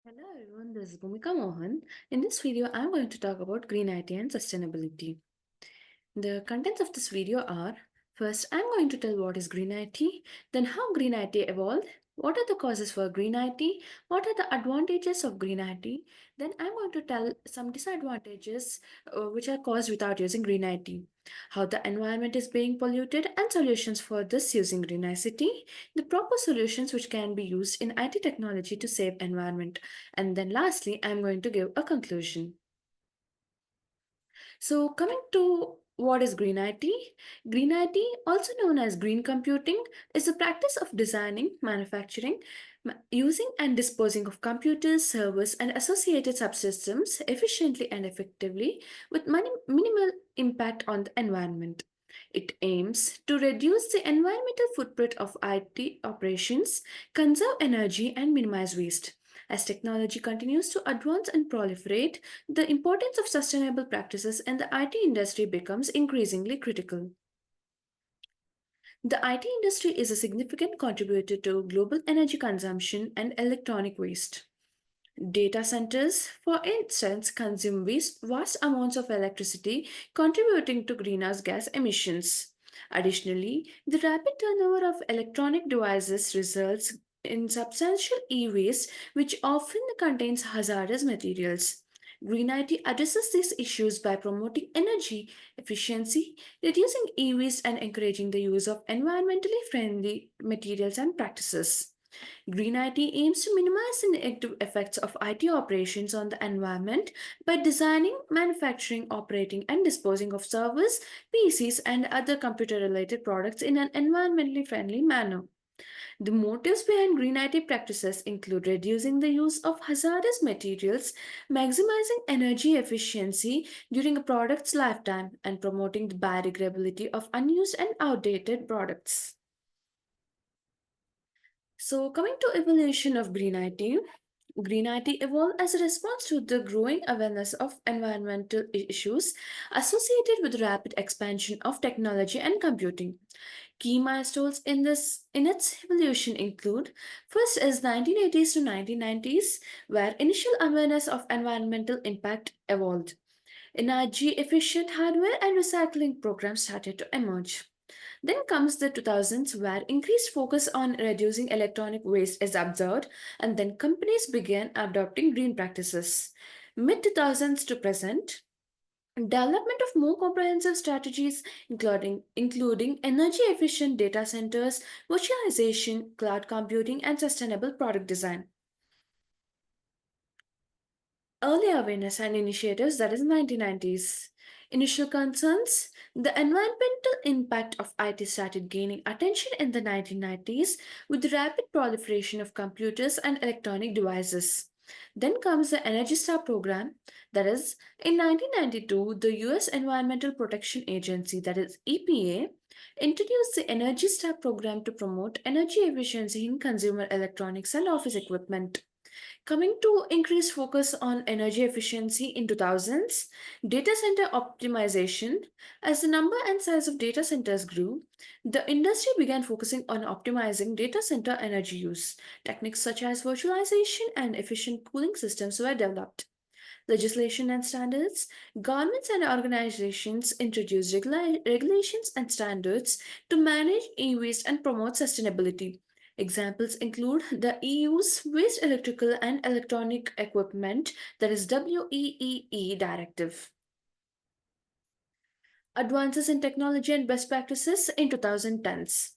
Hello everyone, this is Bhumika Mohan. In this video, I'm going to talk about green IT and sustainability. The contents of this video are: first, I'm going to tell what is green IT, then how green IT evolved, what are the causes for green IT, what are the advantages of green IT, then I'm going to tell some disadvantages which are caused without using green IT, how the environment is being polluted and solutions for this using green ICT, the proper solutions which can be used in IT technology to save environment, and then lastly, I'm going to give a conclusion. So, coming to what is green IT? Green IT, also known as green computing, is the practice of designing, manufacturing, using, and disposing of computers, servers, and associated subsystems efficiently and effectively with minimal impact on the environment. It aims to reduce the environmental footprint of IT operations, conserve energy, and minimize waste. As technology continues to advance and proliferate, the importance of sustainable practices in the IT industry becomes increasingly critical. The IT industry is a significant contributor to global energy consumption and electronic waste. Data centers, for instance, consume vast amounts of electricity, contributing to greenhouse gas emissions. Additionally, the rapid turnover of electronic devices results in substantial e waste, which often contains hazardous materials. Green IT addresses these issues by promoting energy efficiency, reducing e waste, and encouraging the use of environmentally friendly materials and practices. Green IT aims to minimize the negative effects of IT operations on the environment by designing, manufacturing, operating, and disposing of servers, PCs, and other computer related products in an environmentally friendly manner. The motives behind green IT practices include reducing the use of hazardous materials, maximizing energy efficiency during a product's lifetime, and promoting the biodegradability of unused and outdated products. So, coming to evolution of green IT, green IT evolved as a response to the growing awareness of environmental issues associated with rapid expansion of technology and computing. Key milestones in its evolution include: first is 1980s to 1990s, where initial awareness of environmental impact evolved. Energy efficient hardware and recycling programs started to emerge. Then comes the 2000s, where increased focus on reducing electronic waste is observed, and then companies began adopting green practices. Mid 2000s to present, development of more comprehensive strategies, including energy efficient data centers, virtualization, cloud computing, and sustainable product design. Early awareness and initiatives, that is 1990s. Initial concerns: the environmental impact of IT started gaining attention in the 1990s with the rapid proliferation of computers and electronic devices. Then comes the Energy Star program, that is, in 1992, the US Environmental Protection Agency, that is EPA, introduced the Energy Star program to promote energy efficiency in consumer electronics and office equipment. Coming to increased focus on energy efficiency in 2000s, data center optimization. As the number and size of data centers grew, the industry began focusing on optimizing data center energy use. Techniques such as virtualization and efficient cooling systems were developed. Legislation and standards. Governments and organizations introduced regulations and standards to manage e-waste and promote sustainability. Examples include the EU's Waste Electrical and Electronic Equipment, that is WEEE directive. Advances in technology and best practices in 2010s.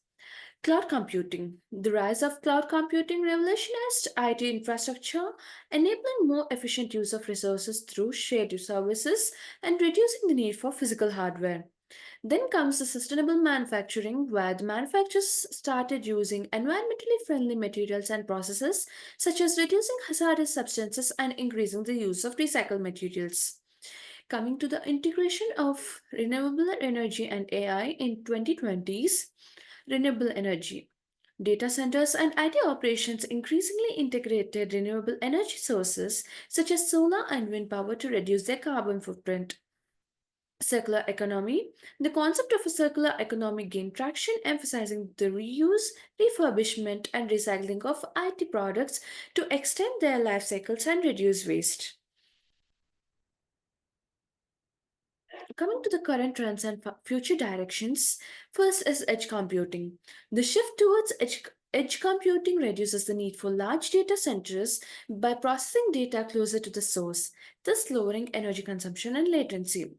Cloud computing. The rise of cloud computing revolutionized IT infrastructure, enabling more efficient use of resources through shared services and reducing the need for physical hardware. Then comes the sustainable manufacturing, where the manufacturers started using environmentally friendly materials and processes, such as reducing hazardous substances and increasing the use of recycled materials. Coming to the integration of renewable energy and AI in 2020s, renewable energy. Data centers and IT operations increasingly integrated renewable energy sources such as solar and wind power to reduce their carbon footprint. Circular economy. The concept of a circular economy gained traction, emphasizing the reuse, refurbishment, and recycling of IT products to extend their life cycles and reduce waste. Coming to the current trends and future directions, first is edge computing. The shift towards edge computing reduces the need for large data centers by processing data closer to the source, thus lowering energy consumption and latency.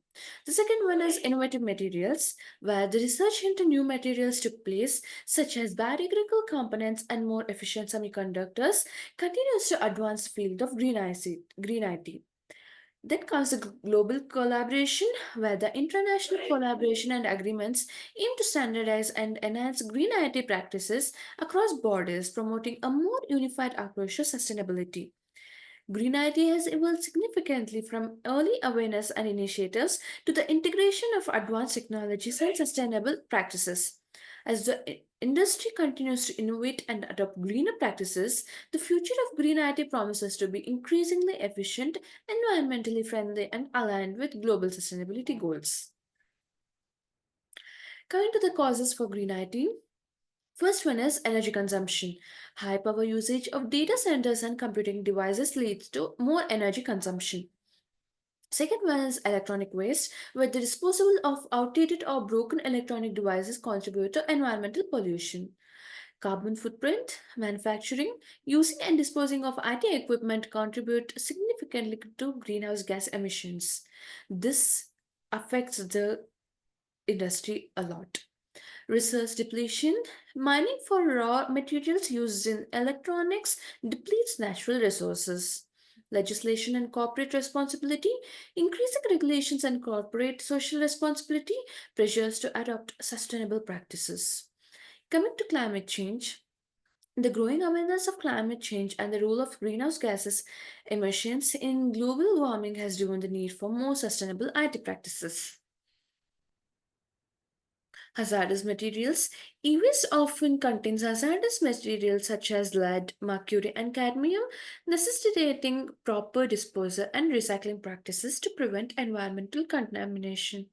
The second one is innovative materials, where the research into new materials took place, such as biodegradable components and more efficient semiconductors, continues to advance the field of green IT. Then comes the global collaboration, where the international collaboration and agreements aim to standardize and enhance green IT practices across borders, promoting a more unified approach to sustainability. Green IT has evolved significantly from early awareness and initiatives to the integration of advanced technologies and sustainable practices. As the industry continues to innovate and adopt greener practices, the future of green IT promises to be increasingly efficient, environmentally friendly, and aligned with global sustainability goals. Coming to the causes for green IT, first one is energy consumption. High power usage of data centers and computing devices leads to more energy consumption. Second one is electronic waste, where the disposal of outdated or broken electronic devices contribute to environmental pollution. Carbon footprint, manufacturing, using and disposing of IT equipment contribute significantly to greenhouse gas emissions. This affects the industry a lot. Resource depletion, mining for raw materials used in electronics depletes natural resources. Legislation and corporate responsibility, increasing regulations and corporate social responsibility, pressures to adopt sustainable practices. Coming to climate change, the growing awareness of climate change and the role of greenhouse gases emissions in global warming has driven the need for more sustainable IT practices. Hazardous materials. E-waste often contains hazardous materials such as lead, mercury, and cadmium, necessitating proper disposal and recycling practices to prevent environmental contamination.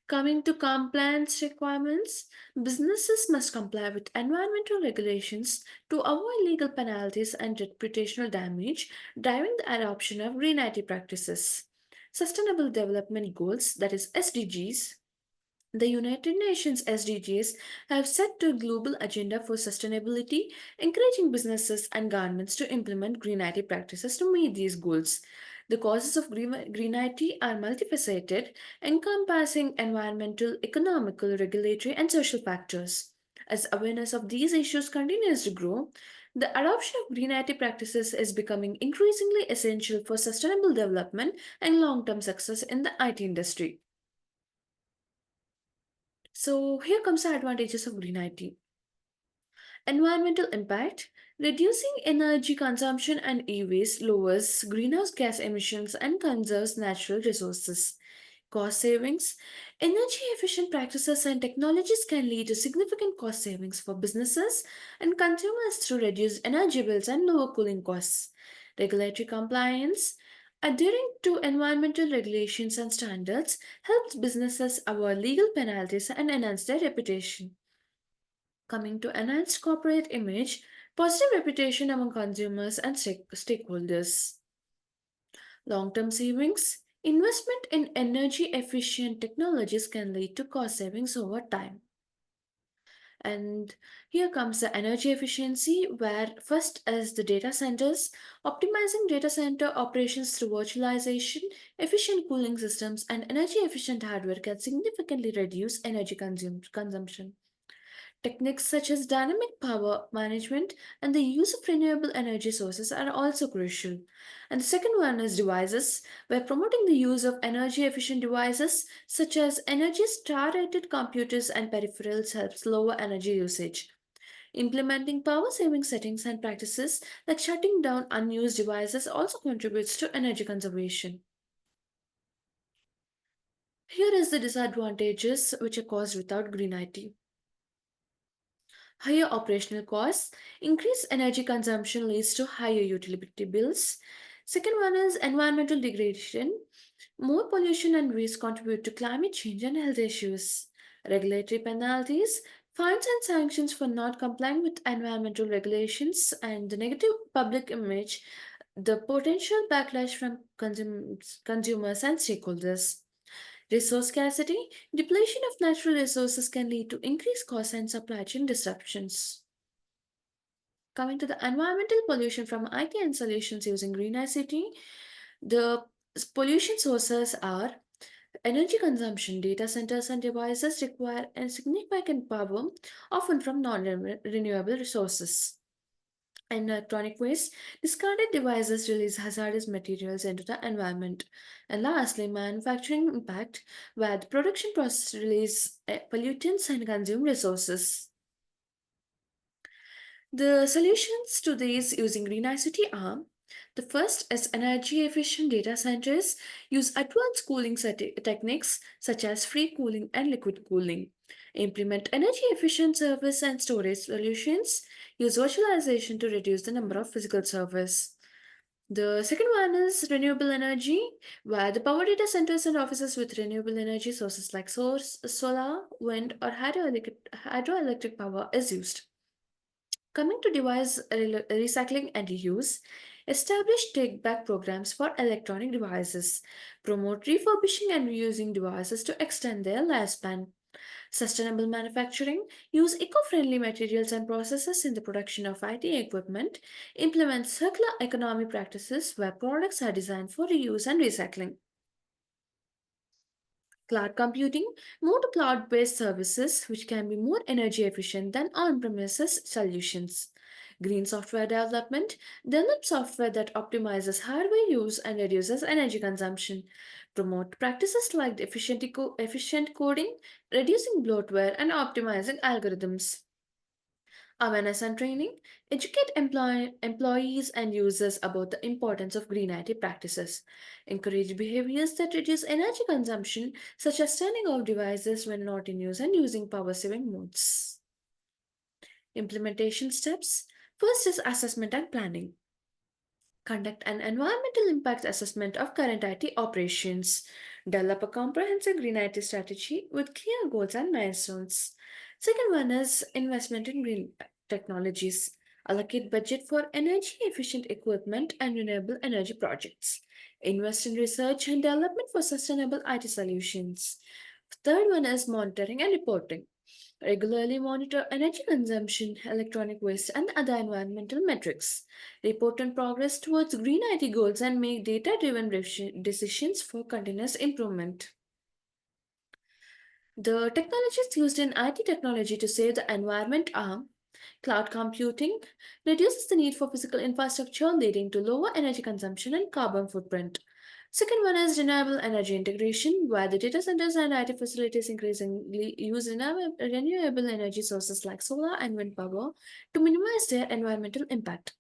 Coming to compliance requirements, businesses must comply with environmental regulations to avoid legal penalties and reputational damage, driving the adoption of green IT practices. Sustainable Development Goals, that is SDGs, the United Nations SDGs have set a global agenda for sustainability, encouraging businesses and governments to implement green IT practices to meet these goals. The causes of green IT are multifaceted, encompassing environmental, economical, regulatory, and social factors. As awareness of these issues continues to grow, the adoption of green IT practices is becoming increasingly essential for sustainable development and long term success in the IT industry. So here comes the advantages of green IT. Environmental impact. Reducing energy consumption and e-waste lowers greenhouse gas emissions and conserves natural resources. Cost savings. Energy efficient practices and technologies can lead to significant cost savings for businesses and consumers through reduced energy bills and lower cooling costs. Regulatory compliance. Adhering to environmental regulations and standards helps businesses avoid legal penalties and enhance their reputation. Coming to enhanced corporate image, positive reputation among consumers and stakeholders. Long term savings. Investment in energy efficient technologies can lead to cost savings over time. And here comes the energy efficiency, where first is the data centers, optimizing data center operations through virtualization, efficient cooling systems, and energy efficient hardware can significantly reduce energy consumption. Techniques such as dynamic power management and the use of renewable energy sources are also crucial. And the second one is devices, where promoting the use of energy efficient devices such as energy star rated computers and peripherals helps lower energy usage. Implementing power saving settings and practices like shutting down unused devices also contributes to energy conservation. Here is the disadvantages which are caused without green IT. Higher operational costs, increased energy consumption leads to higher utility bills. Second one is environmental degradation, More pollution and waste contribute to climate change and health issues. Regulatory penalties, fines, and sanctions for not complying with environmental regulations, and the negative public image, the potential backlash from consumers and stakeholders. Resource scarcity, depletion of natural resources can lead to increased costs and supply chain disruptions. Coming to the environmental pollution from IT and solutions using green ICT, the pollution sources are energy consumption. Data centers and devices require a significant power, often from non renewable resources. In electronic waste, discarded devices release hazardous materials into the environment. And lastly, manufacturing impact, where the production process release pollutants and consume resources. The solutions to these using Green ICT are: the first is energy efficient data centers use advanced cooling techniques such as free cooling and liquid cooling. Implement energy efficient service and storage solutions. Use virtualization to reduce the number of physical servers. The second one is renewable energy, where the power data centers and offices with renewable energy sources like solar, wind, or hydroelectric power is used. Coming to device recycling and reuse, establish take back programs for electronic devices, promote refurbishing and reusing devices to extend their lifespan. Sustainable manufacturing, use eco friendly materials and processes in the production of IT equipment, implement circular economy practices where products are designed for reuse and recycling. Cloud computing, move to cloud based services which can be more energy efficient than on premises solutions. Green software development, develop software that optimizes hardware use and reduces energy consumption. Promote practices like efficient coding, reducing bloatware, and optimizing algorithms. Awareness and training, educate employees and users about the importance of green IT practices. Encourage behaviors that reduce energy consumption, such as turning off devices when not in use and using power saving modes. Implementation steps: first is assessment and planning. Conduct an environmental impact assessment of current IT operations. Develop a comprehensive green IT strategy with clear goals and milestones. Second one is investment in green technologies. Allocate budget for energy efficient equipment and renewable energy projects. Invest in research and development for sustainable IT solutions. Third one is monitoring and reporting. Regularly monitor energy consumption, electronic waste, and other environmental metrics. Report on progress towards green IT goals and make data driven decisions for continuous improvement. The technologies used in IT technology to save the environment are: cloud computing reduces the need for physical infrastructure, leading to lower energy consumption and carbon footprint. Second one is renewable energy integration, where the data centers and IT facilities increasingly use renewable energy sources like solar and wind power to minimize their environmental impact.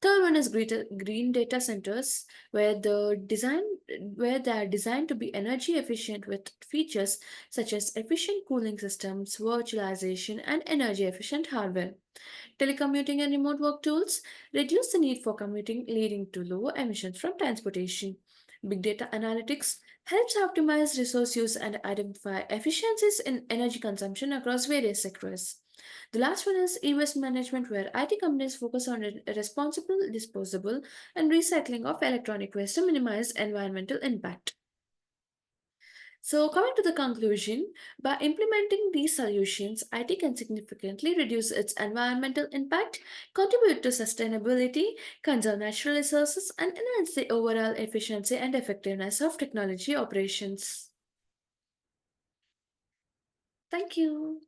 Third one is green data centers, where they are designed to be energy efficient with features such as efficient cooling systems, virtualization, and energy efficient hardware. Telecommuting and remote work tools reduce the need for commuting, leading to lower emissions from transportation. Big data analytics helps optimize resource use and identify efficiencies in energy consumption across various sectors. The last one is e-waste management, where IT companies focus on responsible disposable and recycling of electronic waste to minimize environmental impact. So, coming to the conclusion, by implementing these solutions, IT can significantly reduce its environmental impact, contribute to sustainability, conserve natural resources, and enhance the overall efficiency and effectiveness of technology operations. Thank you.